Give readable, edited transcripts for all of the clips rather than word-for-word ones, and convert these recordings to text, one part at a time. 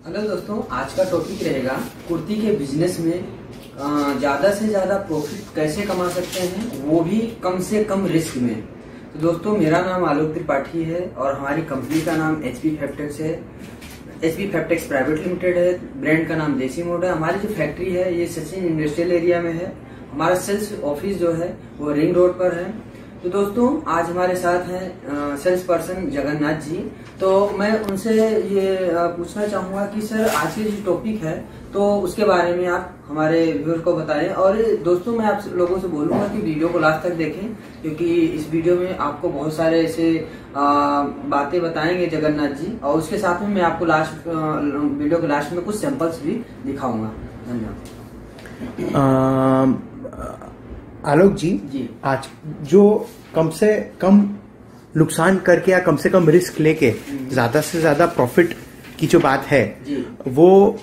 Hello दोस्तों, आज का टॉपिक रहेगा कुर्ती के बिजनेस में ज्यादा से ज्यादा प्रॉफिट कैसे कमा सकते हैं, वो भी कम से कम रिस्क में। तो दोस्तों, मेरा नाम आलोक त्रिपाठी है और हमारी कंपनी का नाम एचपी फैब्टेक्स है। एचपी फैब्टेक्स प्राइवेट लिमिटेड है। ब्रांड का नाम देसी मोड है। हमारी जो फैक्ट्री है ये सचिन इंडस्ट्रियल एरिया में है। हमारा सेल्स ऑफिस जो है वो रिंग रोड पर है। तो दोस्तों, आज हमारे साथ हैं सेल्स पर्सन जगन्नाथ जी। तो मैं उनसे ये पूछना चाहूंगा कि सर, आज की जो टॉपिक है तो उसके बारे में आप हमारे व्यूअर्स को बताएं। और दोस्तों, मैं आप लोगों से बोलूंगा कि वीडियो को लास्ट तक देखें, क्योंकि इस वीडियो में आपको बहुत सारे ऐसे बातें बताएंगे जगन्नाथ जी, और उसके साथ में मैं आपको वीडियो के लास्ट में कुछ सैंपल्स भी दिखाऊंगा। धन्यवाद। आलोक जी, आज जो कम से कम नुकसान करके या कम से कम रिस्क लेके ज्यादा से ज्यादा प्रॉफिट की जो बात है वो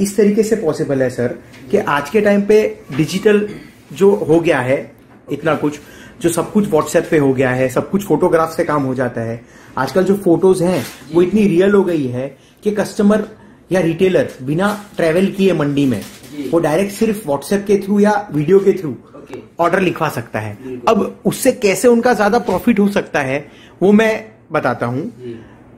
इस तरीके से पॉसिबल है सर, कि आज के टाइम पे डिजिटल जो हो गया है, इतना कुछ जो सब कुछ व्हाट्सएप पे हो गया है, सब कुछ फोटोग्राफ से काम हो जाता है। आजकल जो फोटोज हैं वो इतनी रियल हो गई है कि कस्टमर या रिटेलर बिना ट्रेवल किए मंडी में वो डायरेक्ट सिर्फ व्हाट्सएप के थ्रू या वीडियो के थ्रू ऑर्डर लिखवा सकता है। अब उससे कैसे उनका ज्यादा प्रॉफिट हो सकता है वो मैं बताता हूं।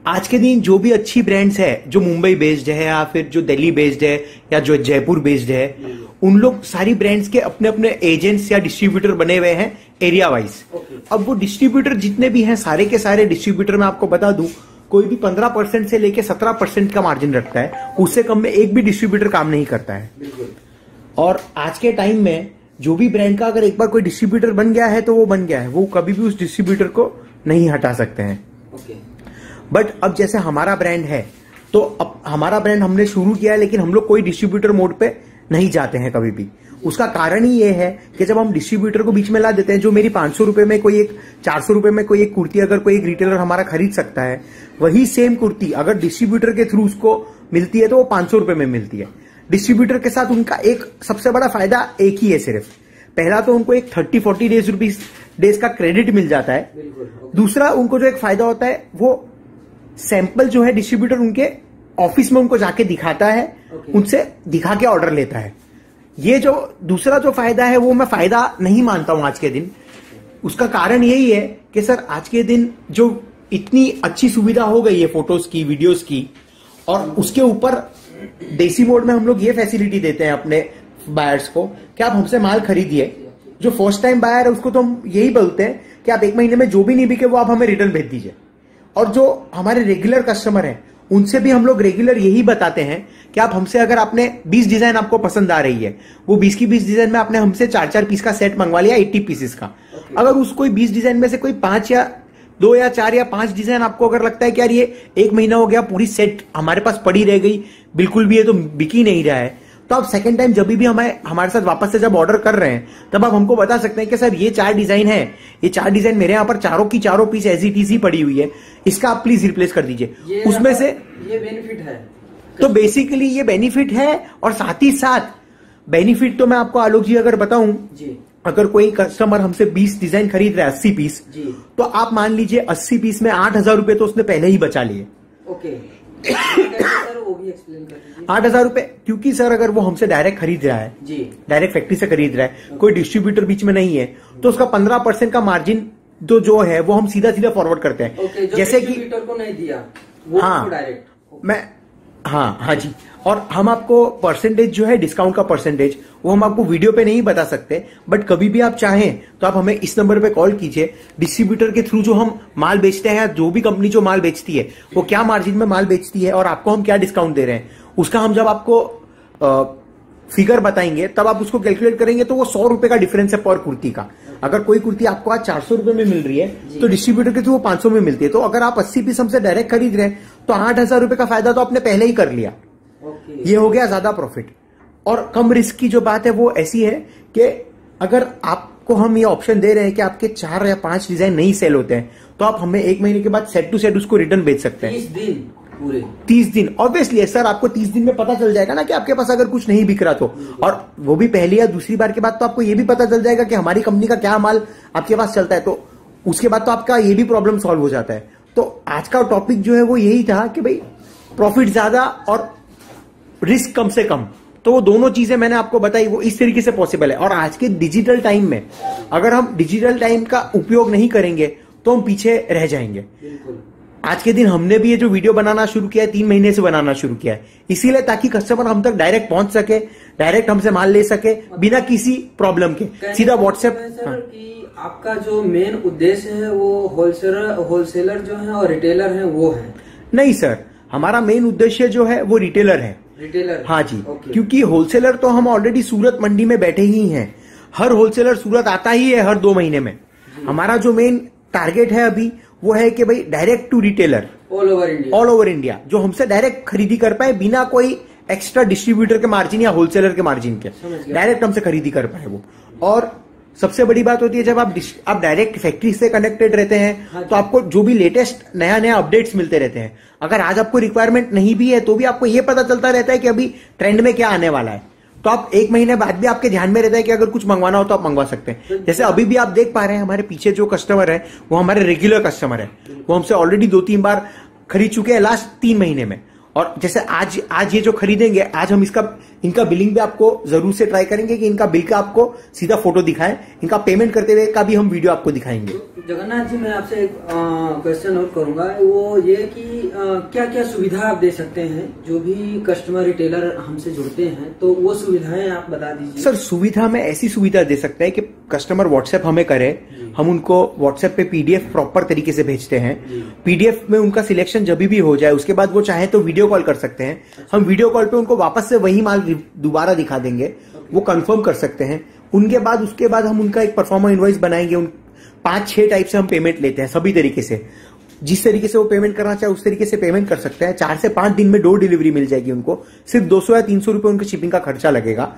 आज के दिन जो भी अच्छी ब्रांड्स है जो मुंबई बेस्ड है या फिर जो दिल्ली बेस्ड है या जो जयपुर बेस्ड है, उन लोग सारी ब्रांड्स के अपने अपने एजेंट्स या डिस्ट्रीब्यूटर बने हुए हैं एरिया वाइज। अब वो डिस्ट्रीब्यूटर जितने भी हैं, सारे के सारे डिस्ट्रीब्यूटर मैं आपको बता दूं, कोई भी 15% से लेके 17% का मार्जिन रखता है। उससे कम में एक भी डिस्ट्रीब्यूटर काम नहीं करता है। और आज के टाइम में जो भी ब्रांड का अगर एक बार कोई डिस्ट्रीब्यूटर बन गया है तो वो बन गया है, वो कभी भी उस डिस्ट्रीब्यूटर को नहीं हटा सकते हैं। बट अब जैसे हमारा ब्रांड है, तो अब हमारा ब्रांड हमने शुरू किया है, लेकिन हम लोग कोई डिस्ट्रीब्यूटर मोड पे नहीं जाते हैं कभी भी। उसका कारण ही ये है कि जब हम डिस्ट्रीब्यूटर को बीच में ला देते हैं, जो मेरी 500 रुपए में कोई एक 400 रुपए में कोई एक कुर्ती अगर कोई एक रिटेलर हमारा खरीद सकता है, वही सेम कुर्ती अगर डिस्ट्रीब्यूटर के थ्रू उसको मिलती है तो वो 500 रुपए में मिलती है। डिस्ट्रीब्यूटर के साथ उनका एक सबसे बड़ा फायदा एक ही है सिर्फ। पहला तो उनको एक 30-40 डेज का क्रेडिट मिल जाता है। दूसरा, उनको जो एक फायदा होता है वो सैंपल जो है डिस्ट्रीब्यूटर उनके ऑफिस में उनको जाके दिखाता है, उनसे दिखा के ऑर्डर लेता है। ये जो दूसरा जो फायदा है वो मैं फायदा नहीं मानता हूं आज के दिन। उसका कारण यही है कि सर, आज के दिन जो इतनी अच्छी सुविधा हो गई है फोटोज की, वीडियोस की, और उसके ऊपर देसी मोड में हम लोग ये फैसिलिटी देते हैं अपने बायर्स को कि आप हमसे माल खरीदिए। जो फर्स्ट टाइम बायर है उसको तो हम यही बोलते हैं कि आप 1 महीने में जो भी नहीं बिके वो आप हमें रिटर्न भेज दीजिए। और जो हमारे रेगुलर कस्टमर हैं उनसे भी हम लोग रेगुलर यही बताते हैं कि आप हमसे, अगर आपने 20 डिजाइन आपको पसंद आ रही है, वो 20 की 20 डिजाइन में आपने हमसे 4-4 पीस का सेट मंगवा लिया 80 पीसेस का। अगर उस कोई 20 डिजाइन में से कोई 5 या 2 या 4 या 5 डिजाइन आपको अगर लगता है कि यार ये 1 महीना हो गया पूरी सेट हमारे पास पड़ी रह गई, बिल्कुल भी ये तो बिक ही नहीं रहा है, तो आप सेकंड टाइम जब भी हमारे साथ वापस से जब ऑर्डर कर रहे हैं तब आप हमको बता सकते हैं कि सर ये 4 डिजाइन है, ये 4 डिजाइन मेरे यहाँ पर चारों की चारों पीस एज इट इज ही पड़ी हुई है, इसका आप प्लीज रिप्लेस कर दीजिए। उसमें से ये बेनिफिट है। तो बेसिकली ये बेनिफिट है। और साथ ही साथ बेनिफिट तो मैं आपको आलोक जी अगर बताऊं, अगर कोई कस्टमर हमसे 20 डिजाइन खरीद रहा है 80 पीस, तो आप मान लीजिए 80 पीस में 8,000 रुपए तो उसने पहले ही बचा लिए। ओके। 8,000 रुपए, क्योंकि सर अगर वो हमसे डायरेक्ट खरीद रहा है, डायरेक्ट फैक्ट्री से खरीद रहा है, कोई डिस्ट्रीब्यूटर बीच में नहीं है, तो उसका 15% का मार्जिन तो जो है वो हम सीधा सीधा फॉरवर्ड करते हैं। जैसे कि को नहीं दिया वो डायरेक्ट मैं हाँ जी। और हम आपको परसेंटेज जो है, डिस्काउंट का परसेंटेज, वो हम आपको वीडियो पे नहीं बता सकते, बट कभी भी आप चाहें तो आप हमें इस नंबर पे कॉल कीजिए। डिस्ट्रीब्यूटर के थ्रू जो हम माल बेचते हैं, जो भी कंपनी जो माल बेचती है वो क्या मार्जिन में माल बेचती है और आपको हम क्या डिस्काउंट दे रहे हैं, उसका हम जब आपको फिगर बताएंगे तब आप उसको कैलकुलेट करेंगे तो वो 100 रुपए का डिफरेंस है पर कुर्ती का। अगर कोई कुर्ती आपको आज 400 रुपए में मिल रही है तो डिस्ट्रीब्यूटर के थ्रू वो 500 में मिलती है। तो अगर आप 80 पीस हमसे डायरेक्ट खरीद रहे हैं तो 8,000 रुपए का फायदा तो आपने पहले ही कर लिया। ये हो गया ज्यादा प्रॉफिट। और कम रिस्क की जो बात है वो ऐसी है कि अगर आपको हम ये ऑप्शन दे रहे हैं कि आपके 4 या 5 डिजाइन नहीं सेल होते हैं तो आप हमें 1 महीने के बाद सेट टू सेट उसको रिटर्न भेज सकते हैं। 30 दिन ऑब्वियसली सर, आपको 30 दिन में पता चल जाएगा ना कि आपके पास अगर कुछ नहीं बिक रहा तो, और वो भी पहली या दूसरी बार के बाद तो आपको ये भी पता चल जाएगा कि हमारी कंपनी का क्या माल आपके पास चलता है, तो उसके बाद तो आपका ये भी प्रॉब्लम सॉल्व हो जाता है। तो आज का टॉपिक जो है वो यही था कि भाई प्रॉफिट ज्यादा और रिस्क कम से कम। तो वो दोनों चीजें मैंने आपको बताई, वो इस तरीके से पॉसिबल है। और आज के डिजिटल टाइम में अगर हम डिजिटल टाइम का उपयोग नहीं करेंगे तो हम पीछे रह जाएंगे। आज के दिन हमने भी ये जो वीडियो बनाना शुरू किया है 3 महीने से बनाना शुरू किया है, इसीलिए ताकि कस्टमर हम तक डायरेक्ट पहुंच सके, डायरेक्ट हमसे माल ले सके बिना किसी प्रॉब्लम के, सीधा व्हाट्सएप। हाँ। आपका जो मेन उद्देश्य है वो होलसेलर जो है और रिटेलर है वो है? नहीं सर, हमारा मेन उद्देश्य जो है वो रिटेलर है। रिटेलर? हाँ जी। क्योंकि होलसेलर तो हम ऑलरेडी सूरत मंडी में बैठे ही हैं। हर होलसेलर सूरत आता ही है हर 2 महीने में। हमारा जो मेन टारगेट है अभी वो है कि भाई direct to retailer all over India, जो हमसे डायरेक्ट खरीदी कर पाए बिना कोई एक्स्ट्रा डिस्ट्रीब्यूटर के मार्जिन या होलसेलर के मार्जिन के, डायरेक्ट हमसे खरीदी कर पाए वो। और सबसे बड़ी बात होती है जब आप डायरेक्ट फैक्ट्री से कनेक्टेड रहते हैं तो आपको जो भी लेटेस्ट नया अपडेट्स मिलते रहते हैं। अगर आज आपको रिक्वायरमेंट नहीं भी है तो भी आपको ये पता चलता रहता है कि अभी ट्रेंड में क्या आने वाला है। तो आप 1 महीने बाद भी आपके ध्यान में रहता है कि अगर कुछ मंगवाना हो तो आप मंगवा सकते हैं। जैसे अभी भी आप देख पा रहे हैं हमारे पीछे जो कस्टमर है वो हमारे रेगुलर कस्टमर है, वो हमसे ऑलरेडी 2-3 बार खरीद चुके हैं लास्ट 3 महीने में। और जैसे आज ये जो खरीदेंगे, आज हम इनका बिलिंग भी आपको जरूर से ट्राई करेंगे कि इनका बिल का आपको सीधा फोटो दिखाएं, इनका पेमेंट करते हुए का भी हम वीडियो आपको दिखाएंगे। जगन्नाथ जी, मैं आपसे एक क्वेश्चन और करूंगा, वो ये कि क्या क्या सुविधा आप दे सकते हैं जो भी कस्टमर रिटेलर हमसे जुड़ते हैं, तो वो सुविधाएं आप बता दीजिए। सर, सुविधा में ऐसी सुविधा दे सकते हैं कि कस्टमर व्हाट्सएप हमें करे, हम उनको व्हाट्सएप पे पीडीएफ प्रॉपर तरीके से भेजते हैं। पीडीएफ में उनका सिलेक्शन जब भी हो जाए उसके बाद वो चाहे तो वीडियो कॉल कर सकते हैं। हम वीडियो कॉल पे उनको वापस से वही माल दोबारा दिखा देंगे, वो कंफर्म कर सकते हैं। उसके बाद हम उनका एक परफॉर्मा इनवॉइस बनाएंगे। 5-6 टाइप से हम पेमेंट लेते हैं, सभी तरीके से। जिस तरीके से वो पेमेंट करना चाहे उस तरीके से पेमेंट कर सकते हैं। 4 से 5 दिन में डोर डिलीवरी मिल जाएगी उनको। सिर्फ 200 या 300 रुपए उनके शिपिंग का खर्चा लगेगा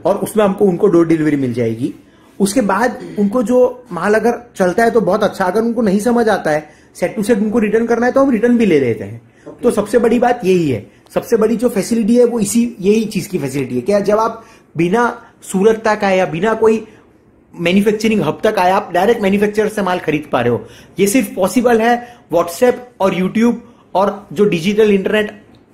और उसमें उनको डोर डिलीवरी मिल जाएगी। उसके बाद उनको जो माल अगर चलता है तो बहुत अच्छा, अगर उनको नहीं समझ आता है, सेट टू सेट उनको रिटर्न करना है तो हम रिटर्न भी ले लेते हैं। तो सबसे बड़ी बात यही है, सबसे बड़ी जो फैसिलिटी है वो यही चीज की फैसिलिटी है। क्या जब आप बिना सूरत तक आए या बिना कोई मैन्युफैक्चरिंग हब तक आए, आप डायरेक्ट मैन्युफैक्चरर से माल खरीद पा रहे हो। ये सिर्फ पॉसिबल है व्हाट्सएप और यूट्यूब और जो डिजिटल इंटरनेट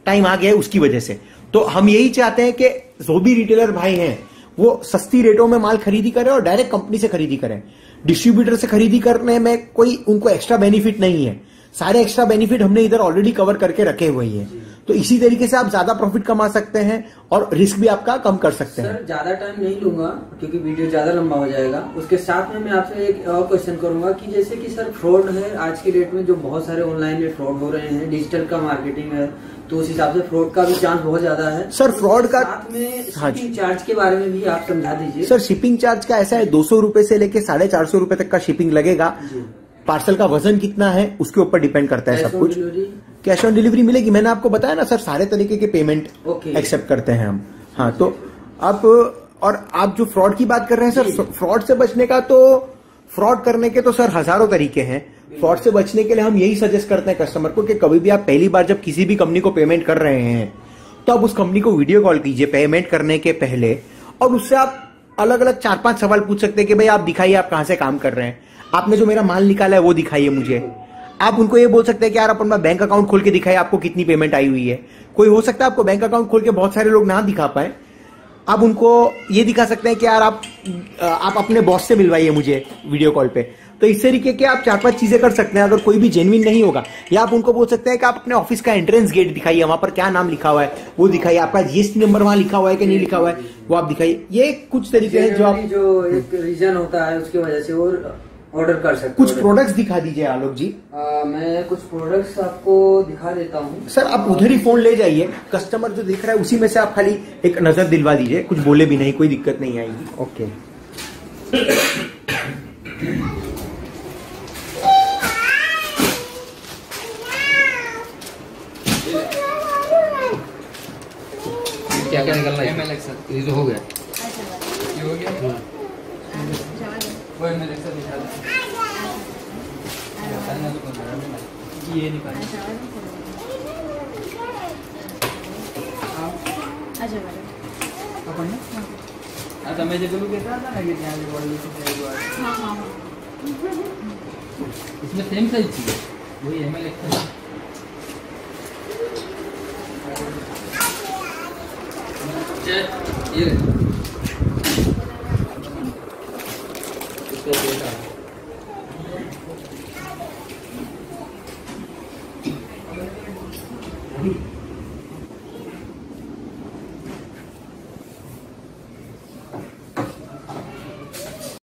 टाइम आ गया है उसकी वजह से। तो हम यही चाहते हैं कि जो भी रिटेलर भाई हैं वो सस्ती रेटों में माल खरीदी करें और डायरेक्ट कंपनी से खरीदी करें। डिस्ट्रीब्यूटर से खरीदी करने में कोई उनको एक्स्ट्रा बेनिफिट नहीं है। सारे एक्स्ट्रा बेनिफिट हमने इधर ऑलरेडी कवर करके रखे हुए हैं। तो इसी तरीके से आप ज्यादा प्रॉफिट कमा सकते हैं और रिस्क भी आपका कम कर सकते हैं। सर, ज्यादा टाइम नहीं लूंगा क्योंकि वीडियो ज्यादा लंबा हो जाएगा। उसके साथ में मैं आपसे एक और क्वेश्चन करूंगा कि जैसे कि सर फ्रॉड है आज की डेट में, जो बहुत सारे ऑनलाइन में फ्रॉड हो रहे हैं, डिजिटल का मार्केटिंग है, तो उस हिसाब से फ्रॉड का भी चांस बहुत ज्यादा है। सर, फ्रॉड का साथ में शिपिंग चार्ज के बारे में भी आप समझा दीजिए। सर, शिपिंग चार्ज का ऐसा है 200 रुपए से लेके 450 रुपए तक का शिपिंग लगेगा। पार्सल का वजन कितना है उसके ऊपर डिपेंड करता है सब कुछ। कैश ऑन डिलीवरी मिलेगी, मैंने आपको बताया ना सर, सारे तरीके के पेमेंट एक्सेप्ट करते हैं हम। हाँ, तो आप जो फ्रॉड की बात कर रहे हैं सर, फ्रॉड से बचने का तो फ्रॉड करने के तो सर हजारों तरीके हैं। फ्रॉड से बचने के लिए हम यही सजेस्ट करते हैं कस्टमर को कि कभी भी आप पहली बार जब किसी भी कंपनी को पेमेंट कर रहे हैं तो आप उस कंपनी को वीडियो कॉल कीजिए पेमेंट करने के पहले, और उससे आप अलग अलग 4-5 सवाल पूछ सकते हैं कि भाई आप दिखाइए आप कहां से काम कर रहे हैं, आपने जो मेरा माल निकाला है वो दिखाइए मुझे। आप उनको ये बोल सकते हैं कि यार आप अपना बैंक अकाउंट खोल के दिखाइए आपको कितनी पेमेंट आई हुई है। कोई हो सकता है आपको बैंक अकाउंट खोल के बहुत सारे लोग ना दिखा पाए, आप उनको ये दिखा सकते हैं कि यार आप अपने बॉस से मिलवाइए मुझे वीडियो कॉल पे। तो इस तरीके के आप 4-5 चीजें कर सकते हैं अगर कोई भी जेन्युइन नहीं होगा। या आप उनको बोल सकते हैं कि आप अपने ऑफिस का एंट्रेंस गेट दिखाइए, वहां पर क्या नाम लिखा हुआ है वो दिखाइए, आपका जीएसटी नंबर वहां लिखा हुआ है कि नहीं लिखा हुआ है वो आप दिखाइए। ये कुछ तरीके हैं जो एक रीजन होता है उसकी वजह से वो ऑर्डर कर सकते हैं। कुछ प्रोडक्ट्स दिखा दीजिए आलोक जी। मैं कुछ प्रोडक्ट्स आपको दिखा देता हूँ। सर, आप उधर ही फोन ले जाइए, कस्टमर जो दिख रहा है उसी में से आप खाली एक नजर दिलवा दीजिए, कुछ बोले भी नहीं, कोई दिक्कत नहीं आएगी। ओके, क्या क्या निकलना है? MLX ये जो हो गया, ये हो गया, वो MLX दिखा दो, ये निकाल। अच्छा अपन आता मैं जो बोलूं कैसा था ना कि यहाँ जो बॉडी से हाँ इसमें सेम साइज चाहिए, वही MLX था। ये अभी